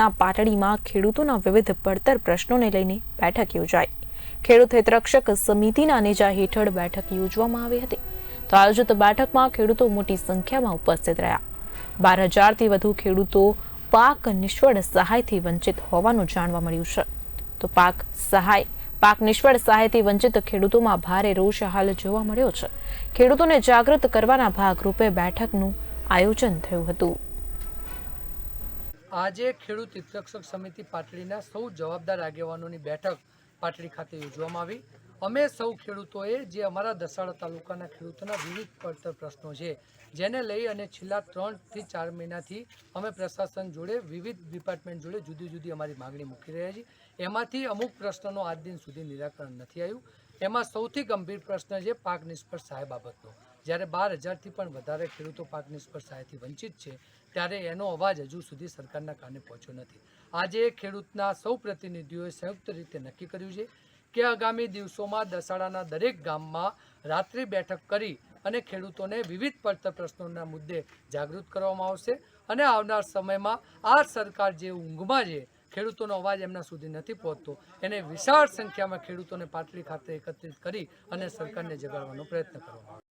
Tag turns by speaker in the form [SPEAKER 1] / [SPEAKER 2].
[SPEAKER 1] તાલુકાના પાટડીમાં ખેડૂતોના વિવિધ પડતર પ્રશ્નોને લઈને બેઠક યોજાઈ। ખેડૂત હિતરક્ષક સમિતિના નેજા હેઠળ બેઠક યોજવામાં આવી હતી। તો આયોજિત બેઠકમાં ખેડૂતો મોટી સંખ્યામાં ઉપસ્થિત રહ્યા। 12,000થી વધુ ખેડૂતો પાક નિષ્ફળ સહાયથી વંચિત હોવાનું જાણવા મળ્યું છે। તો પાક નિષ્ફળ સહાયથી વંચિત ખેડૂતોમાં ભારે રોષ હાલ જોવા મળ્યો છે। ખેડૂતોને જાગૃત કરવાના ભાગરૂપે બેઠકનું આયોજન થયું હતું।
[SPEAKER 2] આજે ખેડૂત હિતરક્ષક સમિતિ પાટડીના સૌ જવાબદાર આગેવાનોની બેઠક પાટડી ખાતે યોજવામાં આવી। અમે સૌ ખેડૂતોએ જે અમારા દસાડા તાલુકાના ખેડૂતોના વિવિધ પડતર પ્રશ્નો છે જેને લઈ અને છેલ્લા 3 થી 4 મહિનાથી અમે પ્રશાસન જોડે વિવિધ ડિપાર્ટમેન્ટ જોડે જુદી જુદી અમારી માગણી મૂકી રહ્યા છીએ। એમાંથી અમુક પ્રશ્નોનો આજ દિન સુધી નિરાકરણ નથી આવ્યું। એમાં સૌથી ગંભીર પ્રશ્ન છે પાક નિષ્ફળ સહાય બાબતનો। જ્યારે 12,000થી પણ વધારે ખેડૂતો પાક નિષ્ફળ સહાયથી વંચિત છે ત્યારે એનો અવાજ હજુ સુધી સરકારના કાને પહોંચ્યો નથી। આજે ખેડૂતના સૌ પ્રતિનિધિઓએ સંયુક્ત રીતે નક્કી કર્યું છે કે આગામી દિવસોમાં દસાડાના દરેક ગામમાં રાત્રિ બેઠક કરી અને ખેડૂતોને વિવિધ પડતર પ્રશ્નોના મુદ્દે જાગૃત કરવામાં આવશે અને આવનાર સમયમાં આ સરકાર જે ઊંઘમાં છે ખેડૂતોનો અવાજ એમના સુધી નથી પહોંચતો એને વિશાળ સંખ્યામાં ખેડૂતોને પાટડી ખાતે એકત્રિત કરી અને સરકારને જગાડવાનો પ્રયત્ન કરવામાં આવશે।